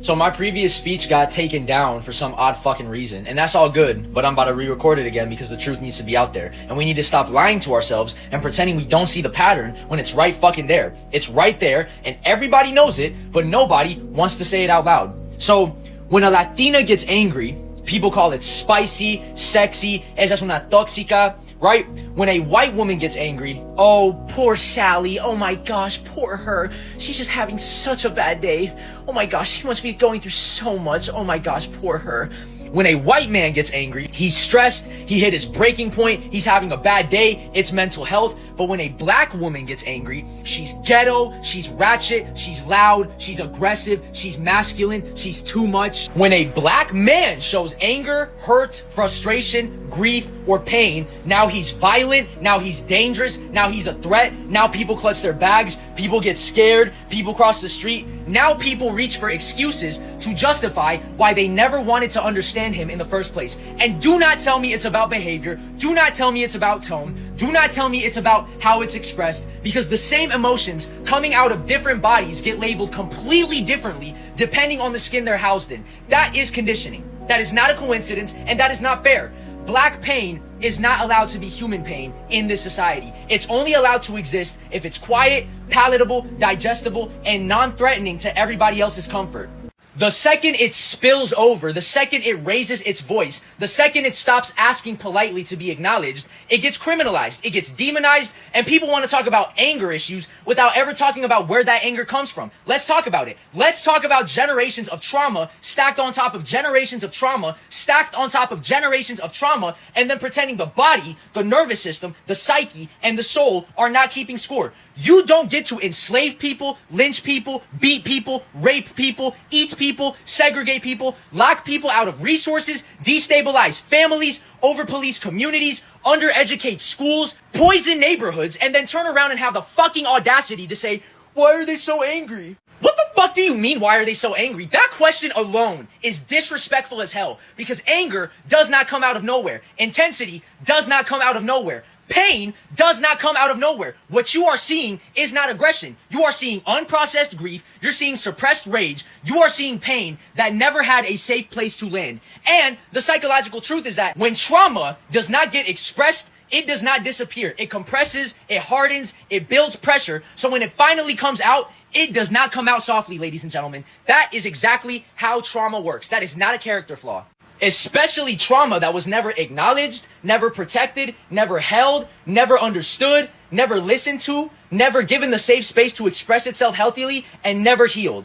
So my previous speech got taken down for some odd fucking reason, and that's all good, but I'm about to re-record it again because the truth needs to be out there, and we need to stop lying to ourselves and pretending we don't see the pattern when it's right fucking there. It's right there, and everybody knows it, but nobody wants to say it out loud. So, when a Latina gets angry, people call it spicy, sexy, ella es una tóxica, right? When a white woman gets angry, oh, poor Sally, oh my gosh, poor her, she's just having such a bad day, oh my gosh, she must be going through so much, oh my gosh, poor her. When a white man gets angry, he's stressed, he hit his breaking point, he's having a bad day, it's mental health. But when a black woman gets angry, she's ghetto, she's ratchet, she's loud, she's aggressive, she's masculine, she's too much. When a black man shows anger, hurt, frustration, grief, or pain, now he's violent, now he's dangerous, now he's a threat, now people clutch their bags, people get scared, people cross the street. Now people reach for excuses to justify why they never wanted to understand him in the first place. And do not tell me it's about behavior. Do not tell me it's about tone. Do not tell me it's about how it's expressed, because the same emotions coming out of different bodies get labeled completely differently depending on the skin they're housed in. That is conditioning. That is not a coincidence, and that is not fair. Black pain is not allowed to be human pain in this society. It's only allowed to exist if it's quiet, palatable, digestible, and non-threatening to everybody else's comfort. The second it spills over, the second it raises its voice, the second it stops asking politely to be acknowledged, it gets criminalized, it gets demonized, and people want to talk about anger issues without ever talking about where that anger comes from. Let's talk about it. Let's talk about generations of trauma stacked on top of generations of trauma, stacked on top of generations of trauma, and then pretending the body, the nervous system, the psyche, and the soul are not keeping score. You don't get to enslave people, lynch people, beat people, rape people, eat people, segregate people, lock people out of resources, destabilize families, over-police communities, undereducate schools, poison neighborhoods, and then turn around and have the fucking audacity to say, why are they so angry? What the fuck do you mean, why are they so angry? That question alone is disrespectful as hell, because anger does not come out of nowhere. Intensity does not come out of nowhere. Pain does not come out of nowhere. What you are seeing is not aggression. You are seeing unprocessed grief. You're seeing suppressed rage. You are seeing pain that never had a safe place to land. And the psychological truth is that when trauma does not get expressed, it does not disappear. It compresses, it hardens, it builds pressure. So when it finally comes out, it does not come out softly, ladies and gentlemen. That is exactly how trauma works. That is not a character flaw. Especially trauma that was never acknowledged, never protected, never held, never understood, never listened to, never given the safe space to express itself healthily, and never healed.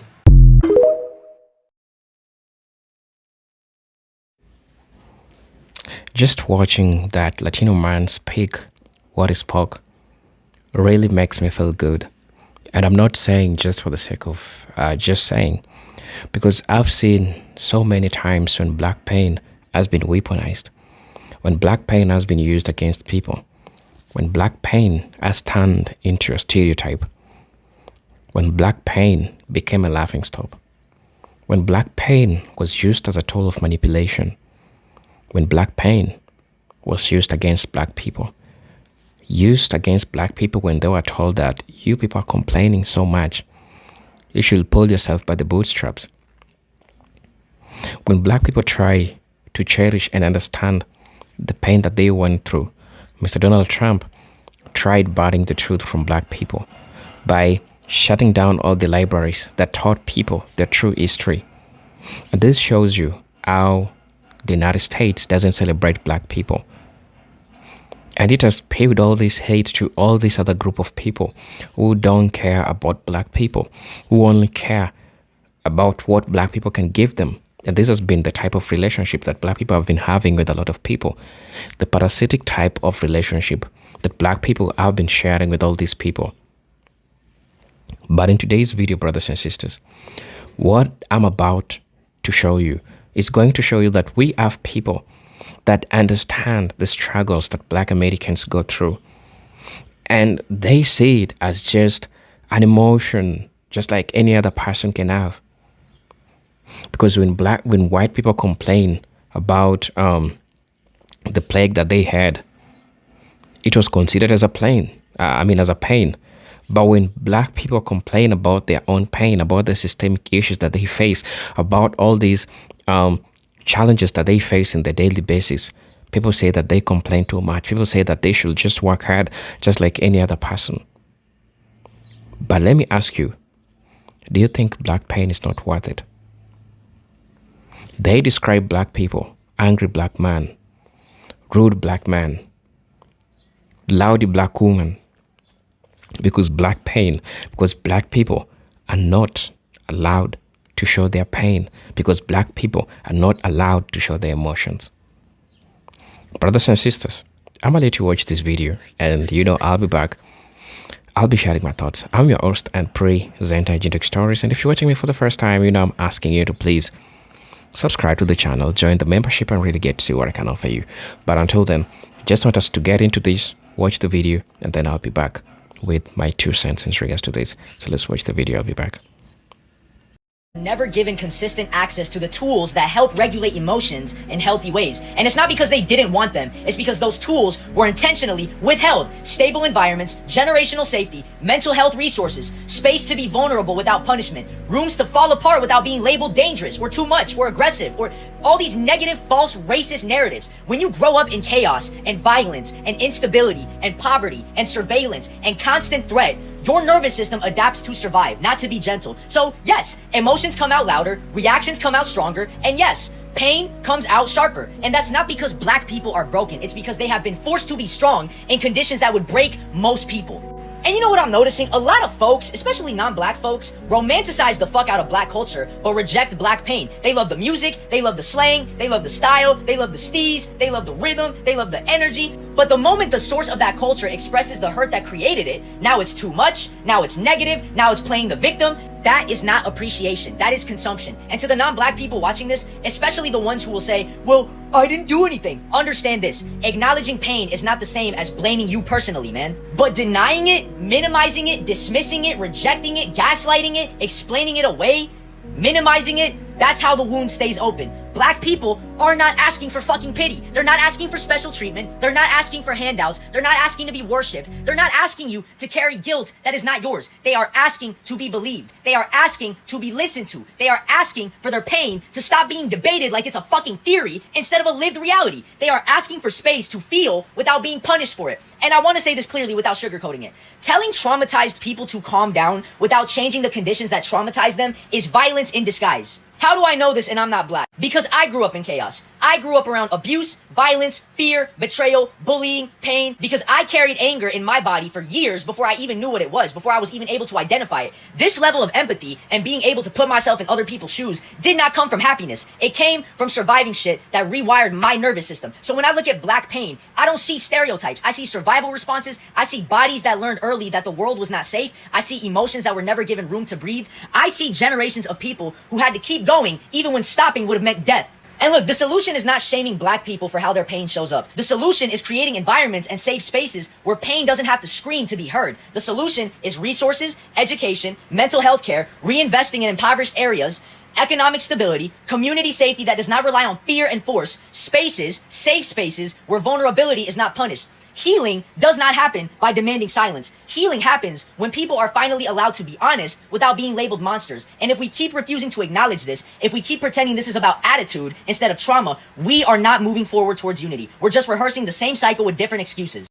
Just watching that Latino man speak what he spoke really makes me feel good. And I'm not saying just for the sake of just saying, because I've seen so many times when black pain has been weaponized, when black pain has been used against people, when black pain has turned into a stereotype, when black pain became a laughingstock, when black pain was used as a tool of manipulation, when black pain was used against black people, when they were told that you people are complaining so much, you should pull yourself by the bootstraps. When black people try to cherish and understand the pain that they went through, Mr. Donald Trump tried barring the truth from black people by shutting down all the libraries that taught people their true history. And this shows you how the United States doesn't celebrate black people. And it has paved all this hate to all this other group of people who don't care about black people, who only care about what black people can give them. And this has been the type of relationship that black people have been having with a lot of people. The parasitic type of relationship that black people have been sharing with all these people. But in today's video, brothers and sisters, what I'm about to show you is going to show you that we have people that understand the struggles that black Americans go through. And they see it as just an emotion, just like any other person can have. Because when white people complain about the plague that they had, it was considered as a pain. But when black people complain about their own pain, about the systemic issues that they face, about all these challenges that they face in their daily basis, people say that they complain too much. People say that they should just work hard just like any other person. But let me ask you, do you think black pain is not worth it? They describe black people, angry black man, rude black man, loudy black woman, because black people are not allowed to show their pain, because black people are not allowed to show their emotions. Brothers and sisters, I'm gonna let you watch this video, and I'll be back. I'll be sharing my thoughts. I'm your host and presenter, Genetic Stories, and if you're watching me for the first time, I'm asking you to please subscribe to the channel, join the membership, and really get to see what I can offer you. But until then, just want us to get into this, watch the video, and then I'll be back with my 2 cents in regards to this. So let's watch the video. I'll be back. Never given consistent access to the tools that help regulate emotions in healthy ways. And it's not because they didn't want them, it's because those tools were intentionally withheld. Stable environments, generational safety, mental health resources, space to be vulnerable without punishment, rooms to fall apart without being labeled dangerous or too much or aggressive, or all these negative, false, racist narratives. When you grow up in chaos and violence and instability and poverty and surveillance and constant threat, your nervous system adapts to survive, not to be gentle. So yes, emotions come out louder, reactions come out stronger, and yes, pain comes out sharper. And that's not because black people are broken. It's because they have been forced to be strong in conditions that would break most people. And you know what I'm noticing? A lot of folks, especially non-black folks, romanticize the fuck out of black culture, but reject black pain. They love the music, they love the slang, they love the style, they love the steez, they love the rhythm, they love the energy. But the moment the source of that culture expresses the hurt that created it, now it's too much, now it's negative, now it's playing the victim. That is not appreciation, that is consumption. And to the non-black people watching this, especially the ones who will say, well, I didn't do anything. Understand this, acknowledging pain is not the same as blaming you personally, man. But denying it, minimizing it, dismissing it, rejecting it, gaslighting it, explaining it away, minimizing it, that's how the wound stays open. Black people are not asking for fucking pity. They're not asking for special treatment. They're not asking for handouts. They're not asking to be worshipped. They're not asking you to carry guilt that is not yours. They are asking to be believed. They are asking to be listened to. They are asking for their pain to stop being debated like it's a fucking theory instead of a lived reality. They are asking for space to feel without being punished for it. And I want to say this clearly without sugarcoating it. Telling traumatized people to calm down without changing the conditions that traumatize them is violence in disguise. How do I know this and I'm not black? Because I grew up in chaos. I grew up around abuse, violence, fear, betrayal, bullying, pain, because I carried anger in my body for years before I even knew what it was, before I was even able to identify it. This level of empathy and being able to put myself in other people's shoes did not come from happiness. It came from surviving shit that rewired my nervous system. So when I look at black pain, I don't see stereotypes. I see survival responses. I see bodies that learned early that the world was not safe. I see emotions that were never given room to breathe. I see generations of people who had to keep going even when stopping would have meant death. And look, the solution is not shaming black people for how their pain shows up. The solution is creating environments and safe spaces where pain doesn't have to scream to be heard. The solution is resources, education, mental health care, reinvesting in impoverished areas, economic stability, community safety that does not rely on fear and force, spaces, safe spaces where vulnerability is not punished. Healing does not happen by demanding silence. Healing happens when people are finally allowed to be honest without being labeled monsters. And if we keep refusing to acknowledge this, if we keep pretending this is about attitude instead of trauma, we are not moving forward towards unity. We're just rehearsing the same cycle with different excuses.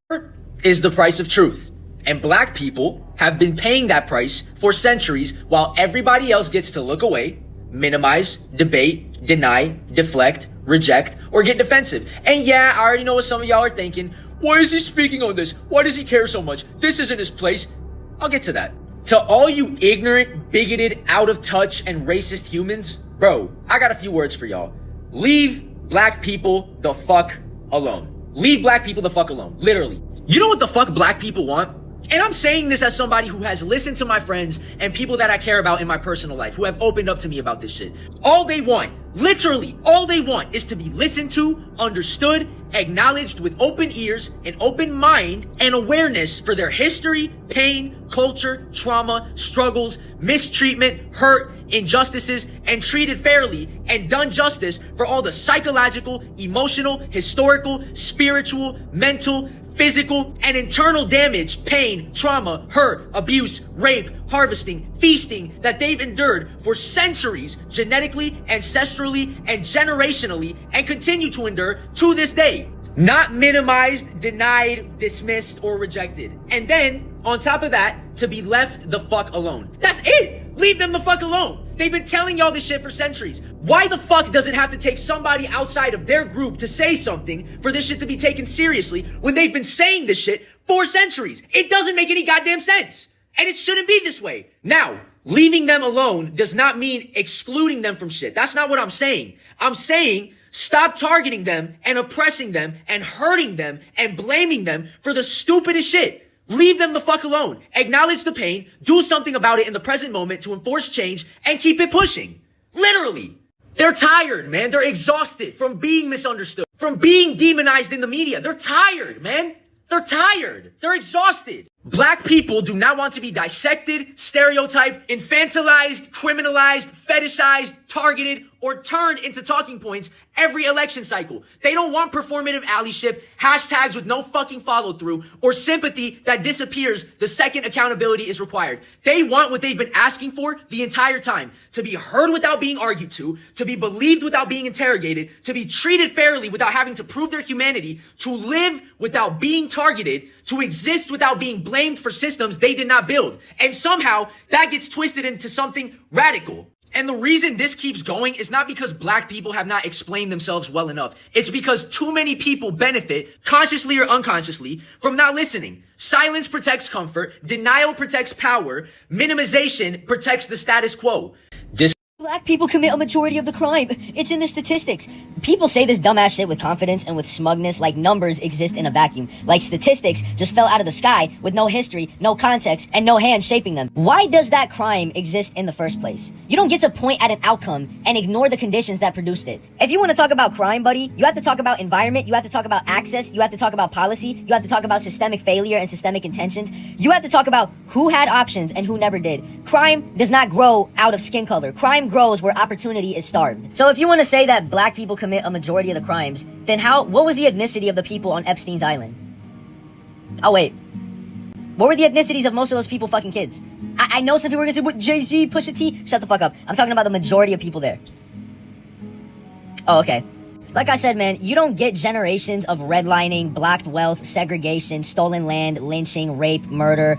Is the price of truth. And black people have been paying that price for centuries while everybody else gets to look away, minimize, debate, deny, deflect, reject, or get defensive. And yeah, I already know what some of y'all are thinking. Why is he speaking on this? Why does he care so much? This isn't his place. I'll get to that. To all you ignorant, bigoted, out of touch, and racist humans, bro, I got a few words for y'all. Leave black people the fuck alone. Leave black people the fuck alone. Literally. You know what the fuck black people want? And I'm saying this as somebody who has listened to my friends and people that I care about in my personal life who have opened up to me about this shit. All they want, literally, all they want is to be listened to, understood, acknowledged with open ears, an open mind, and awareness for their history, pain, culture, trauma, struggles, mistreatment, hurt, injustices, and treated fairly and done justice for all the psychological, emotional, historical, spiritual, mental, physical, and internal damage, pain, trauma, hurt, abuse, rape, harvesting, feasting that they've endured for centuries, genetically, ancestrally, and generationally, and continue to endure to this day. Not minimized, denied, dismissed, or rejected. And then, on top of that, to be left the fuck alone. That's it! Leave them the fuck alone! They've been telling y'all this shit for centuries. Why the fuck does it have to take somebody outside of their group to say something for this shit to be taken seriously when they've been saying this shit for centuries? It doesn't make any goddamn sense. And it shouldn't be this way. Now, leaving them alone does not mean excluding them from shit. That's not what I'm saying. I'm saying stop targeting them and oppressing them and hurting them and blaming them for the stupidest shit. Leave them the fuck alone. Acknowledge the pain, do something about it in the present moment to enforce change, and keep it pushing. Literally. They're tired, man. They're exhausted from being misunderstood, from being demonized in the media. They're tired, man. They're tired. They're exhausted. Black people do not want to be dissected, stereotyped, infantilized, criminalized, fetishized, targeted, or turned into talking points every election cycle. They don't want performative allyship, hashtags with no fucking follow through, or sympathy that disappears the second accountability is required. They want what they've been asking for the entire time. To be heard without being argued to be believed without being interrogated, to be treated fairly without having to prove their humanity, to live without being targeted, to exist without being blamed for systems they did not build. And somehow that gets twisted into something radical. And the reason this keeps going is not because black people have not explained themselves well enough. It's because too many people benefit, consciously or unconsciously, from not listening. Silence protects comfort, denial protects power, minimization protects the status quo. Black people commit a majority of the crime. It's in the statistics. People say this dumbass shit with confidence and with smugness like numbers exist in a vacuum. Like statistics just fell out of the sky with no history, no context, and no hand shaping them. Why does that crime exist in the first place? You don't get to point at an outcome and ignore the conditions that produced it. If you want to talk about crime, buddy, you have to talk about environment, you have to talk about access, you have to talk about policy, you have to talk about systemic failure and systemic intentions. You have to talk about who had options and who never did. Crime does not grow out of skin color. Crime grows where opportunity is starved. So if you want to say that black people commit a majority of the crimes, then what was the ethnicity of the people on Epstein's island? Oh wait, what were the ethnicities of most of those people fucking kids? I know some people are gonna say, what, Jay-Z, Pusha T? Shut the fuck up. I'm talking about the majority of people there. Oh, okay. Like I said, man, you don't get generations of redlining, blocked wealth, segregation, stolen land, lynching, rape, murder,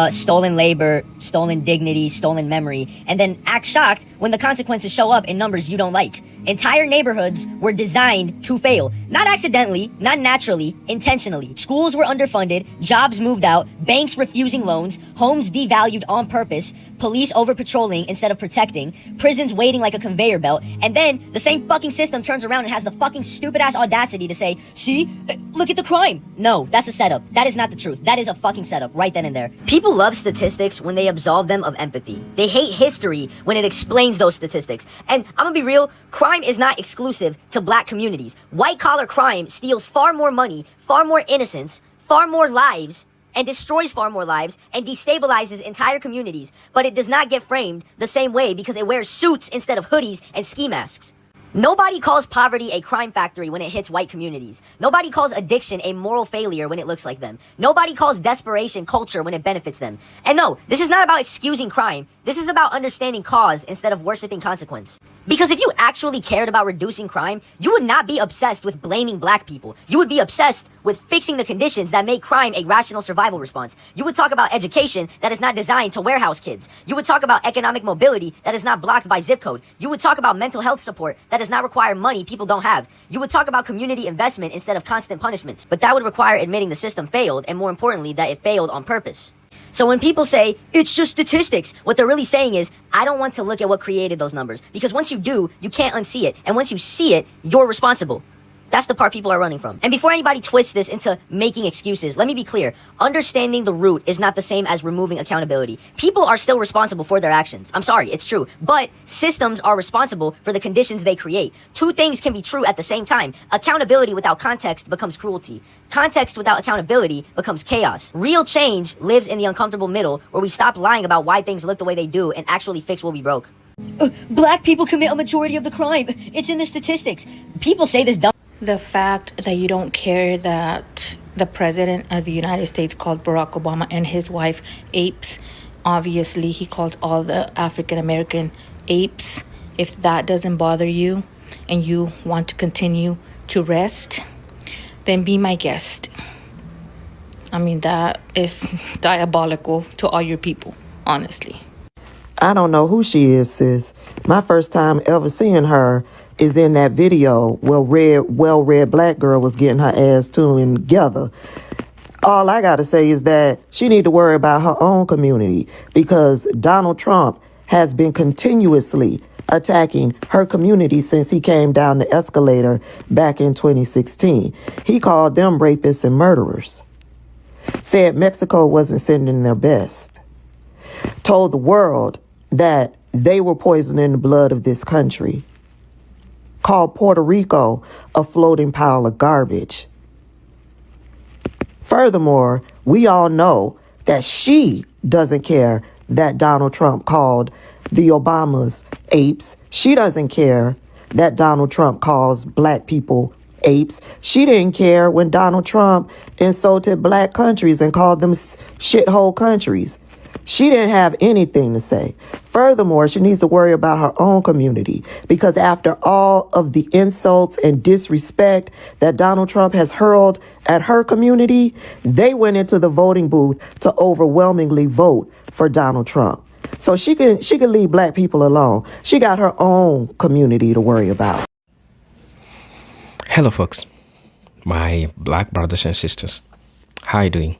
stolen labor, stolen dignity, stolen memory, and then act shocked when the consequences show up in numbers you don't like. Entire neighborhoods were designed to fail. Not accidentally, not naturally, intentionally. Schools were underfunded, jobs moved out, banks refusing loans, homes devalued on purpose, police over-patrolling instead of protecting, prisons waiting like a conveyor belt, and then the same fucking system turns around and has the fucking stupid-ass audacity to say, see, look at the crime. No, that's a setup. That is not the truth. That is a fucking setup right then and there. People love statistics when they absolve them of empathy. They hate history when it explains those statistics. And I'm gonna be real, crime is not exclusive to black communities. White-collar crime steals far more money, far more innocence, far more lives, and destroys far more lives and destabilizes entire communities, but it does not get framed the same way because it wears suits instead of hoodies and ski masks. Nobody calls poverty a crime factory when it hits white communities. Nobody calls addiction a moral failure when it looks like them. Nobody calls desperation culture when it benefits them. And no, this is not about excusing crime. This is about understanding cause instead of worshiping consequence. Because if you actually cared about reducing crime, you would not be obsessed with blaming black people. You would be obsessed with fixing the conditions that make crime a rational survival response. You would talk about education that is not designed to warehouse kids. You would talk about economic mobility that is not blocked by zip code. You would talk about mental health support that does not require money people don't have. You would talk about community investment instead of constant punishment. But that would require admitting the system failed, and more importantly, that it failed on purpose. So when people say, it's just statistics, what they're really saying is, I don't want to look at what created those numbers. Because once you do, you can't unsee it. And once you see it, you're responsible. That's the part people are running from. And before anybody twists this into making excuses, let me be clear. Understanding the root is not the same as removing accountability. People are still responsible for their actions. I'm sorry, it's true. But systems are responsible for the conditions they create. Two things can be true at the same time. Accountability without context becomes cruelty. Context without accountability becomes chaos. Real change lives in the uncomfortable middle, where we stop lying about why things look the way they do and actually fix what we broke. Black people commit a majority of the crime. It's in the statistics. People say this dumb. The fact that you don't care that the president of the United States called Barack Obama and his wife apes. Obviously, he calls all the African American apes. If that doesn't bother you and you want to continue to rest, then be my guest. I mean, that is diabolical to all your people, honestly. I don't know who she is, sis. My first time ever seeing her is in that video where well-read black girl was getting her ass tuned together. All I got to say is that she need to worry about her own community, because Donald Trump has been continuously attacking her community since he came down the escalator back in 2016. He called them rapists and murderers. Said Mexico wasn't sending their best. Told the world that they were poisoning the blood of this country. Called Puerto Rico a floating pile of garbage. Furthermore, we all know that she doesn't care that Donald Trump called the Obamas apes. She doesn't care that Donald Trump calls black people apes. She didn't care when Donald Trump insulted black countries and called them shithole countries. She didn't have anything to say. Furthermore, she needs to worry about her own community, because after all of the insults and disrespect that Donald Trump has hurled at her community, they went into the voting booth to overwhelmingly vote for Donald Trump. So she can leave black people alone. She got her own community to worry about. Hello, folks, my black brothers and sisters. How are you doing?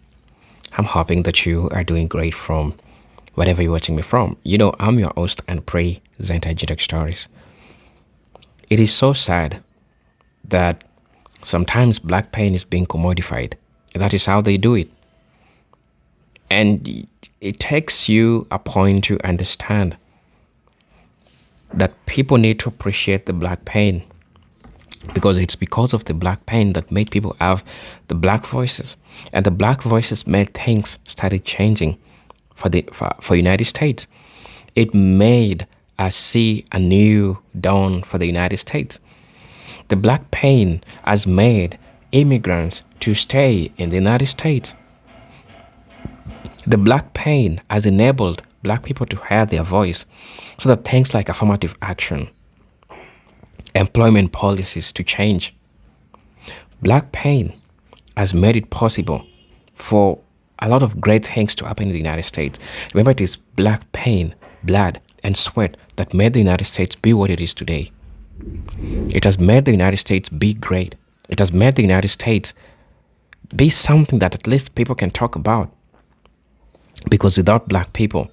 I'm hoping that you are doing great from wherever you're watching me from. You know, I'm your host and presenter, G Stories. It is so sad that sometimes black pain is being commodified. That is how they do it. And it takes you a point to understand that people need to appreciate the black pain, because it's because of the black pain that made people have the black voices, and the black voices made things started changing for United States. It made us see a new dawn for the United States. The black pain has made immigrants to stay in the United States. The black pain has enabled black people to hear their voice, so that things like affirmative action, employment policies to change. Black pain has made it possible for a lot of great things to happen in the United States. Remember, it is black pain, blood, and sweat that made the United States be what it is today. It has made the United States be great. It has made the United States be something that at least people can talk about. Because without black people,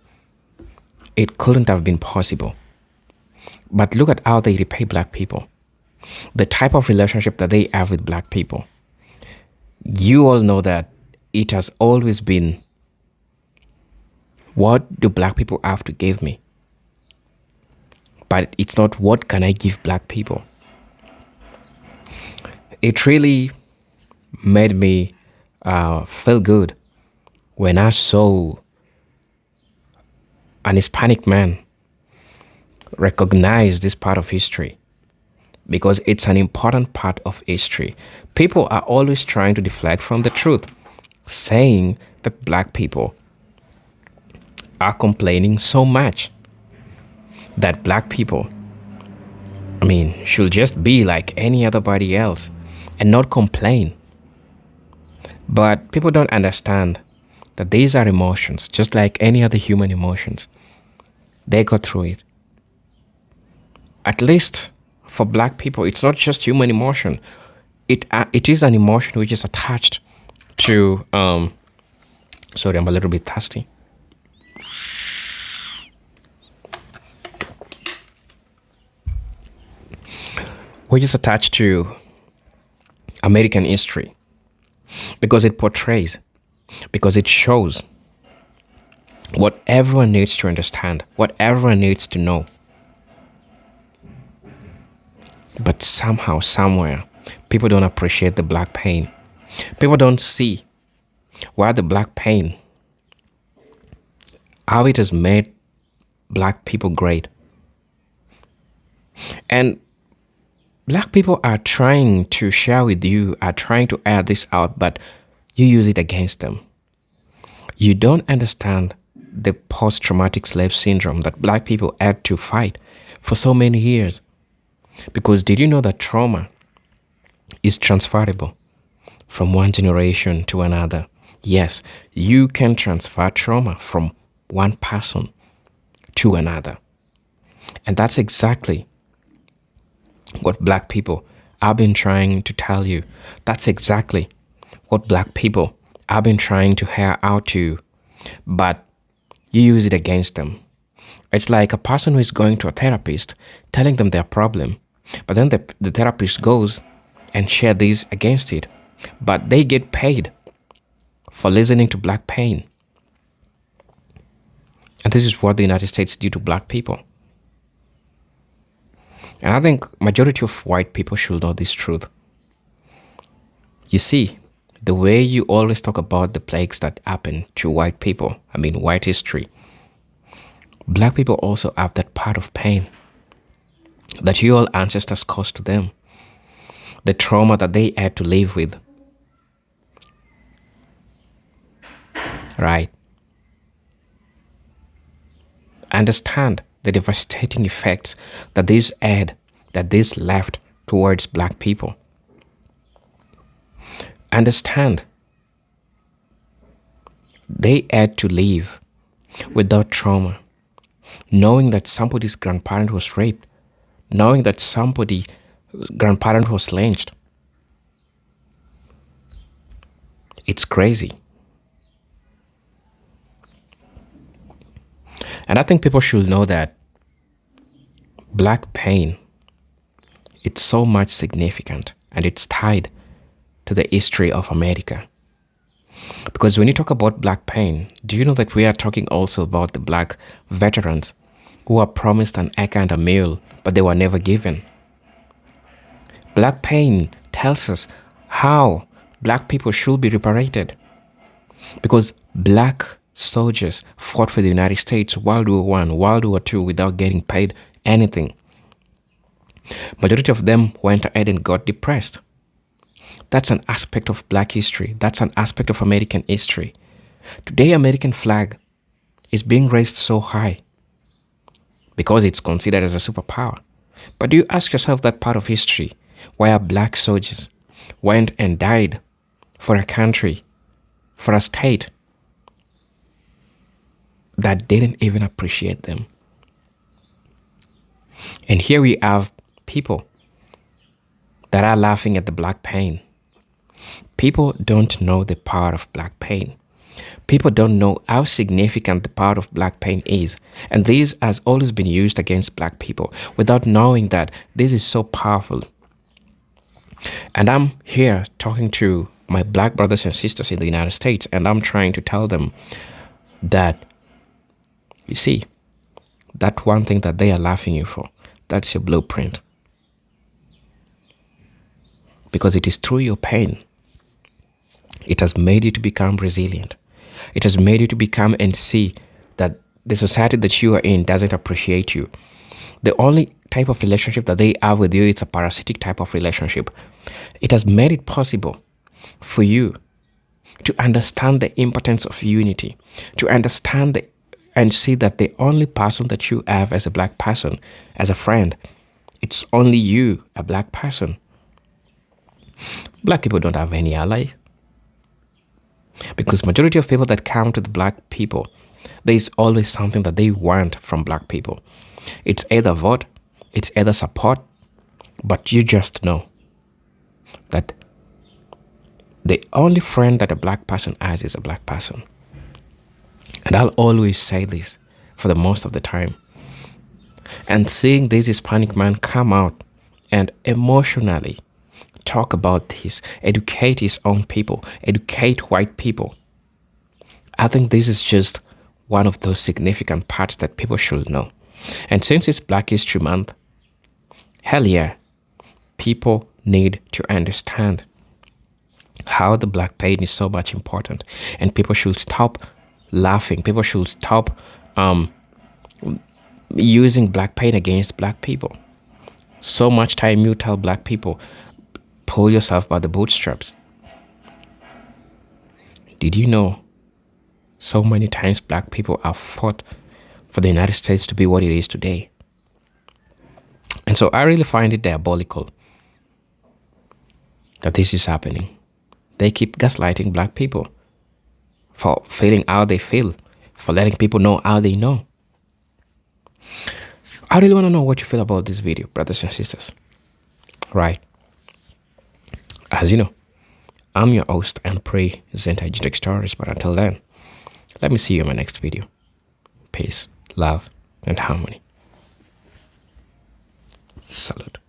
it couldn't have been possible. But look at how they repay black people. The type of relationship that they have with black people. You all know that it has always been, what do black people have to give me? But it's not, what can I give black people? It really made me feel good when I saw an Hispanic man recognize this part of history, because it's an important part of history. People are always trying to deflect from the truth, saying that black people are complaining so much that black people, should just be like any other body else and not complain. But people don't understand that these are emotions, just like any other human emotions. They go through it. At least for black people, it's not just human emotion. It is an emotion which is attached to, sorry, I'm a little bit thirsty. Which is attached to American history, because it portrays, because it shows what everyone needs to understand, what everyone needs to know. But somehow, somewhere, people don't appreciate the black pain. People don't see why the black pain, how it has made black people great. And black people are trying to share with you, are trying to air this out, but you use it against them. You don't understand the post-traumatic slave syndrome that black people had to fight for so many years. Because did you know that trauma is transferable from one generation to another? Yes, you can transfer trauma from one person to another. And that's exactly what black people have been trying to tell you. That's exactly what black people have been trying to hear out to you. But you use it against them. It's like a person who is going to a therapist, telling them their problem, but then the therapist goes and share this against it. But they get paid for listening to black pain. And this is what the United States do to black people. And I think majority of white people should know this truth. You see, the way you always talk about the plagues that happen to white people, white history, black people also have that part of pain that your ancestors caused to them, the trauma that they had to live with. Right? Understand the devastating effects that this had, that this left towards black people. Understand they had to live without trauma, knowing that somebody's grandparent was raped, knowing that somebody's grandparent was lynched. It's crazy. And I think people should know that black pain, it's so much significant and it's tied to the history of America. Because when you talk about black pain, do you know that we are talking also about the black veterans who are promised an acre and a mule, but they were never given? Black pain tells us how black people should be reparated. Because black soldiers fought for the United States World War I, World War II without getting paid anything. Majority of them went ahead and got depressed. That's an aspect of black history. That's an aspect of American history. Today, American flag is being raised so high because it's considered as a superpower. But do you ask yourself that part of history where black soldiers went and died for a country, for a state that didn't even appreciate them? And here we have people that are laughing at the black pain. People don't know the power of black pain. People don't know how significant the power of black pain is. And this has always been used against black people without knowing that this is so powerful. And I'm here talking to my black brothers and sisters in the United States, and I'm trying to tell them that, you see, that one thing that they are laughing you for, that's your blueprint. Because it is through your pain, it has made you to become resilient. It has made you to become and see that the society that you are in doesn't appreciate you. The only type of relationship that they have with you, it's a parasitic type of relationship. It has made it possible for you to understand the importance of unity, to understand and see that the only person that you have as a black person, as a friend, it's only you, a black person. Black people don't have any allies. Because majority of people that come to the black people, there is always something that they want from black people. It's either vote, it's either support, but you just know that the only friend that a black person has is a black person. And I'll always say this for the most of the time. And seeing this Hispanic man come out and emotionally talk about this, educate his own people, educate white people, I think this is just one of those significant parts that people should know. And since it's Black History Month, hell yeah, people need to understand how the black pain is so much important. And people should stop laughing. People should stop using black pain against black people. So much time you tell black people, pull yourself by the bootstraps. Did you know so many times black people have fought for the United States to be what it is today? And so I really find it diabolical that this is happening. They keep gaslighting black people for feeling how they feel, for letting people know how they know. I really want to know what you feel about this video, brothers and sisters. Right. As you know, I'm your host and presenter, Generic Stories. But until then, let me see you in my next video. Peace, love, and harmony. Salute.